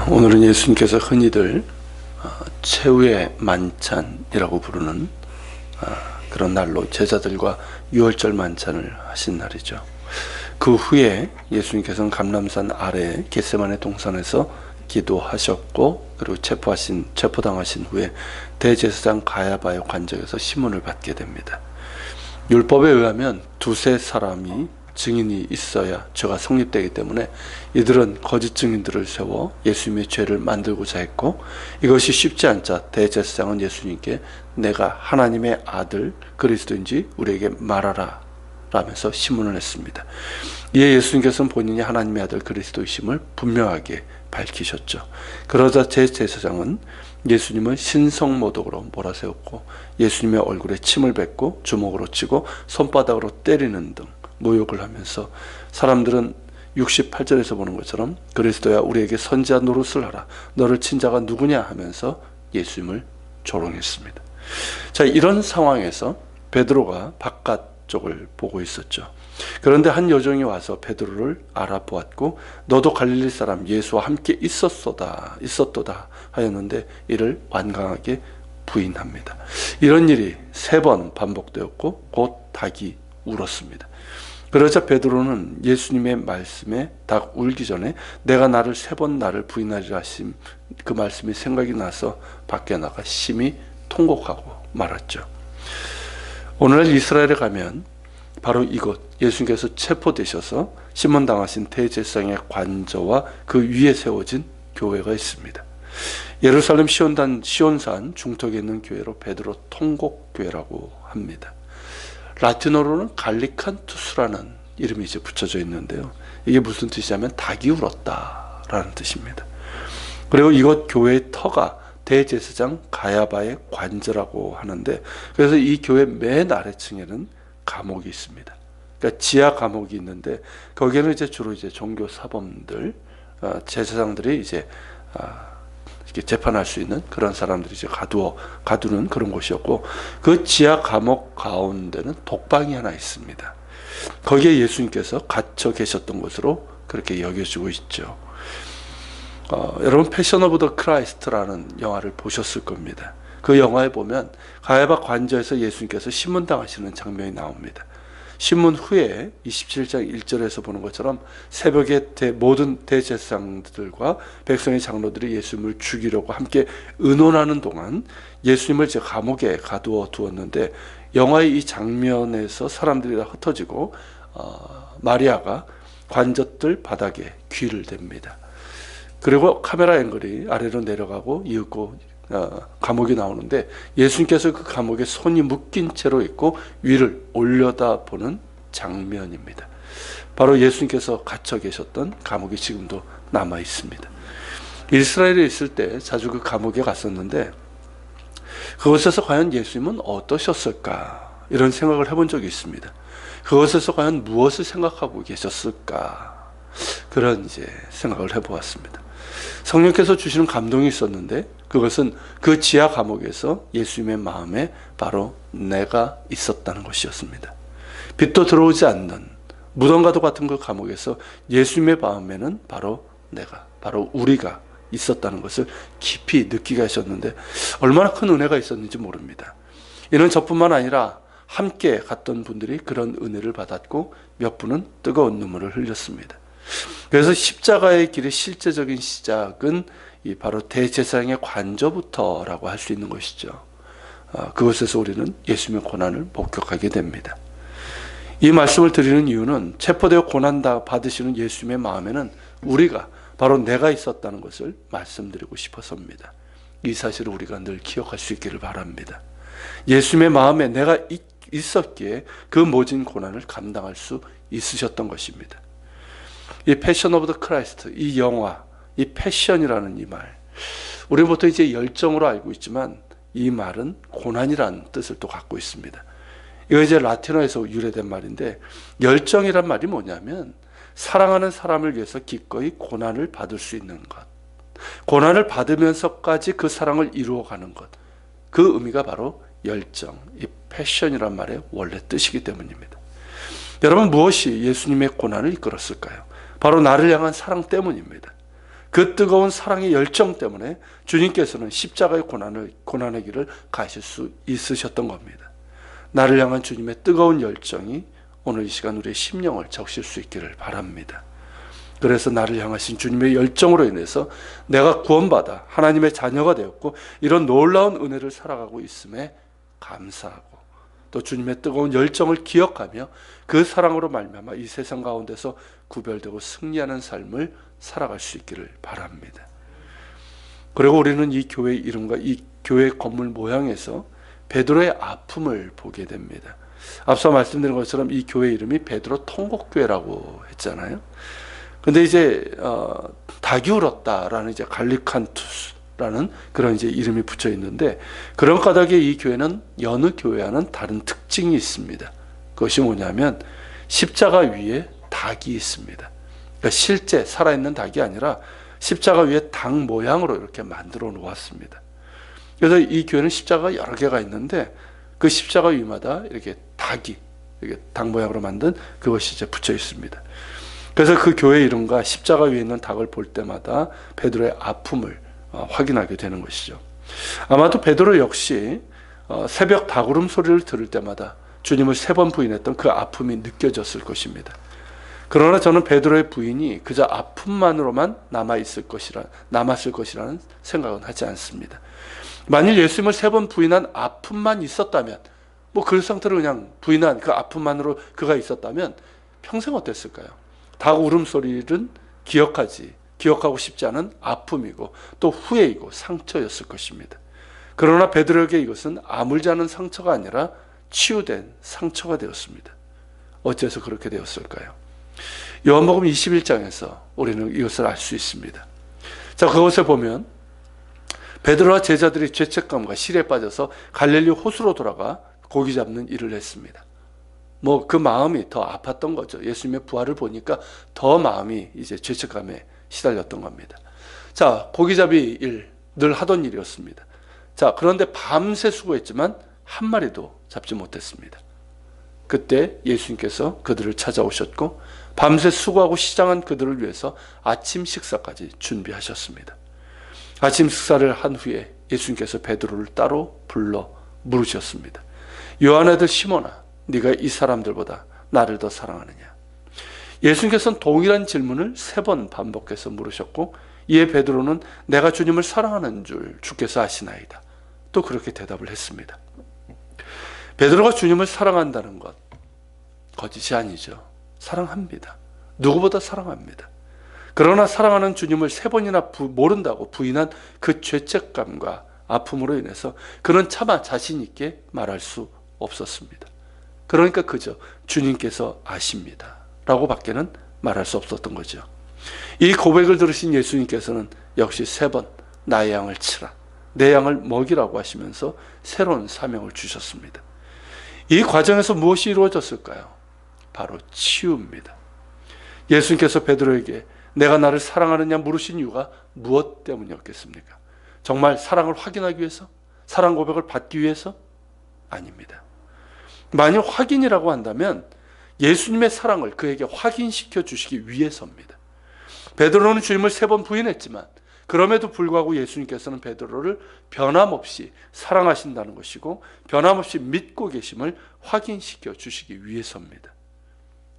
오늘은 예수님께서 흔히들 최후의 만찬이라고 부르는 그런 날로 제자들과 유월절 만찬을 하신 날이죠. 그 후에 예수님께서는 감람산 아래 겟세마네 동산에서 기도하셨고, 그리고 체포당하신 후에 대제사장 가야바의 관저에서 시문을 받게 됩니다. 율법에 의하면 두세 사람이 증인이 있어야 죄가 성립되기 때문에 이들은 거짓 증인들을 세워 예수님의 죄를 만들고자 했고, 이것이 쉽지 않자 대제사장은 예수님께 내가 하나님의 아들 그리스도인지 우리에게 말하라 라면서 시문을 했습니다. 이에 예수님께서는 본인이 하나님의 아들 그리스도이심을 분명하게 밝히셨죠. 그러자 대제사장은 예수님을 신성모독으로 몰아세웠고, 예수님의 얼굴에 침을 뱉고 주먹으로 치고 손바닥으로 때리는 등 모욕을 하면서, 사람들은 68절에서 보는 것처럼 그리스도야 우리에게 선지자 노릇을 하라, 너를 친 자가 누구냐 하면서 예수님을 조롱했습니다. 자, 이런 상황에서 베드로가 바깥쪽을 보고 있었죠. 그런데 한 여종이 와서 베드로를 알아보았고 너도 갈릴리 사람 예수와 함께 있었도다 하였는데 이를 완강하게 부인합니다. 이런 일이 3번 반복되었고 곧 닭이 울었습니다. 그러자 베드로는 예수님의 말씀에 닭 울기 전에 내가 나를 3번 나를 부인하리라 하신 그 말씀이 생각이 나서 밖에 나가 심히 통곡하고 말았죠. 오늘날 이스라엘에 가면 바로 이곳 예수님께서 체포되셔서 시몬당하신 대제사장의 관저와 그 위에 세워진 교회가 있습니다. 예루살렘 시온산 중턱에 있는 교회로 베드로 통곡교회라고 합니다. 라틴어로는 갈리칸투스라는 이름이 이제 붙여져 있는데요. 이게 무슨 뜻이냐면 닭이 울었다라는 뜻입니다. 그리고 이곳 교회의 터가 대제사장 가야바의 관저라고 하는데, 그래서 이 교회 맨 아래층에는 감옥이 있습니다. 그러니까 지하 감옥이 있는데 거기에는 이제 주로 이제 종교 사범들, 제사장들이 이제 이렇게 재판할 수 있는 그런 사람들이 이제 가두는 그런 곳이었고, 그 지하 감옥 가운데는 독방이 하나 있습니다. 거기에 예수님께서 갇혀 계셨던 것으로 그렇게 여겨지고 있죠. 여러분 패션 오브 더 크라이스트라는 영화를 보셨을 겁니다. 그 영화에 보면 가야바 관저에서 예수님께서 신문당하시는 장면이 나옵니다. 신문 후에 27장 1절에서 보는 것처럼 새벽에 모든 대제사장들과 백성의 장로들이 예수님을 죽이려고 함께 의논하는 동안 예수님을 제 감옥에 가두어 두었는데, 영화의 이 장면에서 사람들이 다 흩어지고 마리아가 관저들 바닥에 귀를 댑니다. 그리고 카메라 앵글이 아래로 내려가고 이윽고 감옥이 나오는데 예수님께서 그 감옥에 손이 묶인 채로 있고 위를 올려다보는 장면입니다. 바로 예수님께서 갇혀 계셨던 감옥이 지금도 남아 있습니다. 이스라엘에 있을 때 자주 그 감옥에 갔었는데 그곳에서 과연 예수님은 어떠셨을까, 이런 생각을 해본 적이 있습니다. 그곳에서 과연 무엇을 생각하고 계셨을까, 그런 이제 생각을 해보았습니다. 성령께서 주시는 감동이 있었는데 그것은 그 지하 감옥에서 예수님의 마음에 바로 내가 있었다는 것이었습니다. 빛도 들어오지 않는 무덤과도 같은 그 감옥에서 예수님의 마음에는 바로 내가, 바로 우리가 있었다는 것을 깊이 느끼게 하셨는데 얼마나 큰 은혜가 있었는지 모릅니다. 이는 저뿐만 아니라 함께 갔던 분들이 그런 은혜를 받았고 몇 분은 뜨거운 눈물을 흘렸습니다. 그래서 십자가의 길의 실제적인 시작은 바로 대제사장의 관저부터라고 할 수 있는 것이죠. 그곳에서 우리는 예수님의 고난을 목격하게 됩니다. 이 말씀을 드리는 이유는 체포되어 고난 받으시는 예수님의 마음에는 우리가, 바로 내가 있었다는 것을 말씀드리고 싶어서입니다. 이 사실을 우리가 늘 기억할 수 있기를 바랍니다. 예수님의 마음에 내가 있었기에 그 모진 고난을 감당할 수 있으셨던 것입니다. 이 패션 오브 더 크라이스트, 이 영화, 이 패션이라는 이 말, 우리는 보통 이제 열정으로 알고 있지만 이 말은 고난이라는 뜻을 또 갖고 있습니다. 이거 이제 라틴어에서 유래된 말인데, 열정이란 말이 뭐냐면 사랑하는 사람을 위해서 기꺼이 고난을 받을 수 있는 것, 고난을 받으면서까지 그 사랑을 이루어가는 것, 그 의미가 바로 열정, 이 패션이란 말의 원래 뜻이기 때문입니다. 여러분, 무엇이 예수님의 고난을 이끌었을까요? 바로 나를 향한 사랑 때문입니다. 그 뜨거운 사랑의 열정 때문에 주님께서는 십자가의 고난의 길을 가실 수 있으셨던 겁니다. 나를 향한 주님의 뜨거운 열정이 오늘 이 시간 우리의 심령을 적실 수 있기를 바랍니다. 그래서 나를 향하신 주님의 열정으로 인해서 내가 구원받아 하나님의 자녀가 되었고 이런 놀라운 은혜를 살아가고 있음에 감사하고 또 주님의 뜨거운 열정을 기억하며 그 사랑으로 말미암아 이 세상 가운데서 구별되고 승리하는 삶을 살아갈 수 있기를 바랍니다. 그리고 우리는 이 교회의 이름과 이 교회 건물 모양에서 베드로의 아픔을 보게 됩니다. 앞서 말씀드린 것처럼 이 교회 이름이 베드로 통곡교회라고 했잖아요. 근데 이제 닭이 울었다라는 이제 갈리칸투스라는 그런 이제 이름이 붙여 있는데 그런 까닭에 이 교회는 여느 교회와는 다른 특징이 있습니다. 그것이 뭐냐면 십자가 위에 닭이 있습니다. 그러니까 실제 살아있는 닭이 아니라 십자가 위에 닭 모양으로 이렇게 만들어 놓았습니다. 그래서 이 교회는 십자가가 여러 개가 있는데 그 십자가 위마다 이렇게 닭이 이렇게 닭 모양으로 만든 그것이 이제 붙여 있습니다. 그래서 그 교회 이름과 십자가 위에 있는 닭을 볼 때마다 베드로의 아픔을 확인하게 되는 것이죠. 아마도 베드로 역시 새벽 닭울음 소리를 들을 때마다 주님을 3번 부인했던 그 아픔이 느껴졌을 것입니다. 그러나 저는 베드로의 부인이 그저 아픔만으로만 남았을 것이라는 생각은 하지 않습니다. 만일 예수님을 3번 부인한 아픔만 있었다면, 그 상태로 그냥 부인한 그 아픔만으로 그가 있었다면 평생 어땠을까요? 닭 울음소리는 기억하고 싶지 않은 아픔이고 또 후회이고 상처였을 것입니다. 그러나 베드로에게 이것은 아물지 않은 상처가 아니라 치유된 상처가 되었습니다. 어째서 그렇게 되었을까요? 요한복음 21장에서 우리는 이것을 알 수 있습니다. 자, 그것에 보면 베드로와 제자들이 죄책감과 실에 빠져서 갈릴리 호수로 돌아가 고기 잡는 일을 했습니다. 그 마음이 더 아팠던 거죠. 예수님의 부활을 보니까 더 마음이 이제 죄책감에 시달렸던 겁니다. 자, 고기잡이 일, 늘 하던 일이었습니다. 자, 그런데 밤새 수고했지만 한 마리도 잡지 못했습니다. 그때 예수님께서 그들을 찾아오셨고 밤새 수고하고 시장한 그들을 위해서 아침 식사까지 준비하셨습니다. 아침 식사를 한 후에 예수님께서 베드로를 따로 불러 물으셨습니다. 요한의 아들 시몬아, 네가 이 사람들보다 나를 더 사랑하느냐? 예수님께서는 동일한 질문을 3번 반복해서 물으셨고 이에 베드로는 내가 주님을 사랑하는 줄 주께서 아시나이다. 또 그렇게 대답을 했습니다. 베드로가 주님을 사랑한다는 것 거짓이 아니죠. 사랑합니다. 누구보다 사랑합니다. 그러나 사랑하는 주님을 3번이나 모른다고 부인한 그 죄책감과 아픔으로 인해서 그는 차마 자신 있게 말할 수 없었습니다. 그러니까 그저 주님께서 아십니다 라고 밖에는 말할 수 없었던 거죠. 이 고백을 들으신 예수님께서는 역시 3번 나의 양을 치라, 내 양을 먹이라고 하시면서 새로운 사명을 주셨습니다. 이 과정에서 무엇이 이루어졌을까요? 바로 치유입니다. 예수님께서 베드로에게 내가 나를 사랑하느냐 물으신 이유가 무엇 때문이었겠습니까? 정말 사랑을 확인하기 위해서? 사랑 고백을 받기 위해서? 아닙니다. 만약 확인이라고 한다면 예수님의 사랑을 그에게 확인시켜 주시기 위해서입니다. 베드로는 주님을 3번 부인했지만 그럼에도 불구하고 예수님께서는 베드로를 변함없이 사랑하신다는 것이고 변함없이 믿고 계심을 확인시켜 주시기 위해서입니다.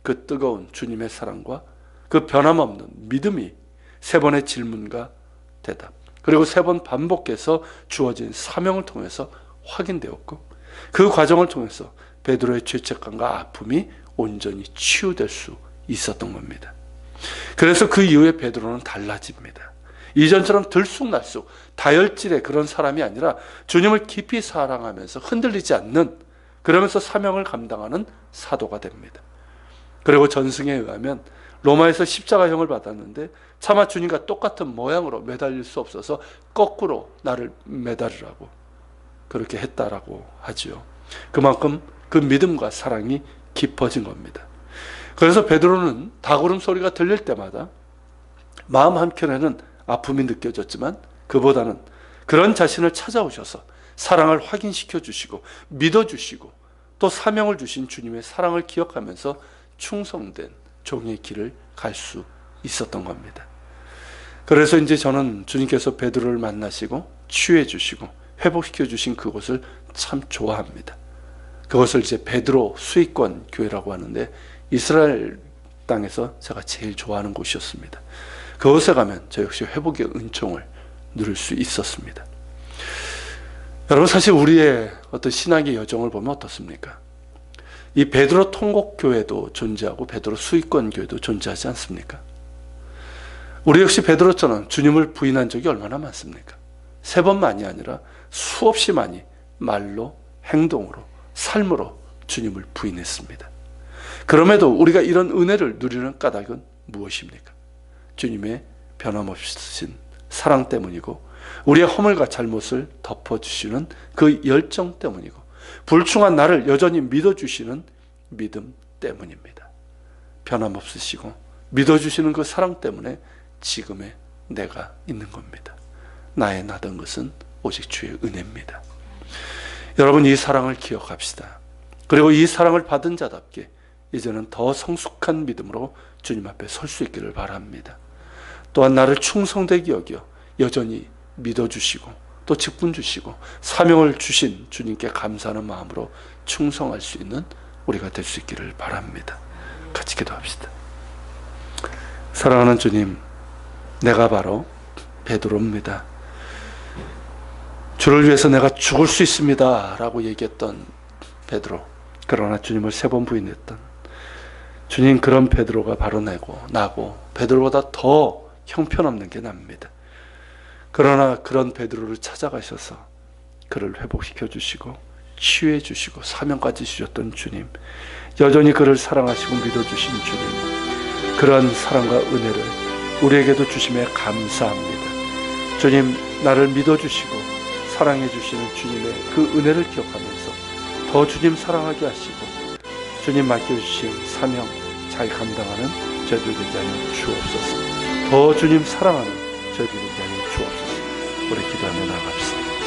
그 뜨거운 주님의 사랑과 그 변함없는 믿음이 3번의 질문과 대답 그리고 3번 반복해서 주어진 사명을 통해서 확인되었고 그 과정을 통해서 베드로의 죄책감과 아픔이 온전히 치유될 수 있었던 겁니다. 그래서 그 이후에 베드로는 달라집니다. 이전처럼 들쑥날쑥 다혈질의 그런 사람이 아니라 주님을 깊이 사랑하면서 흔들리지 않는, 그러면서 사명을 감당하는 사도가 됩니다. 그리고 전승에 의하면 로마에서 십자가형을 받았는데 차마 주님과 똑같은 모양으로 매달릴 수 없어서 거꾸로 나를 매달으라고 그렇게 했다라고 하지요. 그만큼 그 믿음과 사랑이 깊어진 겁니다. 그래서 베드로는 닭울음 소리가 들릴 때마다 마음 한켠에는 아픔이 느껴졌지만 그보다는 그런 자신을 찾아오셔서 사랑을 확인시켜 주시고 믿어주시고 또 사명을 주신 주님의 사랑을 기억하면서 충성된 종의 길을 갈 수 있었던 겁니다. 그래서 이제 저는 주님께서 베드로를 만나시고 치유해 주시고 회복시켜 주신 그곳을 참 좋아합니다. 그것을 이제 베드로 수익권 교회라고 하는데 이스라엘 땅에서 제가 제일 좋아하는 곳이었습니다. 그곳에 가면 저 역시 회복의 은총을 누릴 수 있었습니다. 여러분, 사실 우리의 어떤 신앙의 여정을 보면 어떻습니까? 이 베드로 통곡교회도 존재하고 베드로 수익권 교회도 존재하지 않습니까? 우리 역시 베드로처럼 주님을 부인한 적이 얼마나 많습니까? 3번만이 아니라 수없이 많이 말로, 행동으로, 삶으로 주님을 부인했습니다. 그럼에도 우리가 이런 은혜를 누리는 까닭은 무엇입니까? 주님의 변함없으신 사랑 때문이고 우리의 허물과 잘못을 덮어주시는 그 열정 때문이고 불충한 나를 여전히 믿어주시는 믿음 때문입니다. 변함없으시고 믿어주시는 그 사랑 때문에 지금의 내가 있는 겁니다. 나의 나던 것은 오직 주의 은혜입니다. 여러분, 이 사랑을 기억합시다. 그리고 이 사랑을 받은 자답게 이제는 더 성숙한 믿음으로 주님 앞에 설 수 있기를 바랍니다. 또한 나를 충성되게 여겨 여전히 믿어주시고 또 직분 주시고 사명을 주신 주님께 감사하는 마음으로 충성할 수 있는 우리가 될 수 있기를 바랍니다. 같이 기도합시다. 사랑하는 주님, 내가 바로 베드로입니다. 주를 위해서 내가 죽을 수 있습니다 라고 얘기했던 베드로, 그러나 주님을 3번 부인했던 주님, 그런 베드로가 바로 나고 베드로보다 더 형편없는 게 납니다. 그러나 그런 베드로를 찾아가셔서 그를 회복시켜 주시고 치유해 주시고 사명까지 주셨던 주님, 여전히 그를 사랑하시고 믿어주신 주님, 그런 사랑과 은혜를 우리에게도 주심에 감사합니다. 주님, 나를 믿어주시고 사랑해 주시는 주님의 그 은혜를 기억하면서 더 주님 사랑하게 하시고 주님 맡겨주신 사명 잘 감당하는 저희들 되게 하여 주옵소서. 더 주님 사랑하는 저희들 되게 하여 주옵소서. 우리 기도하며 나아갑시다.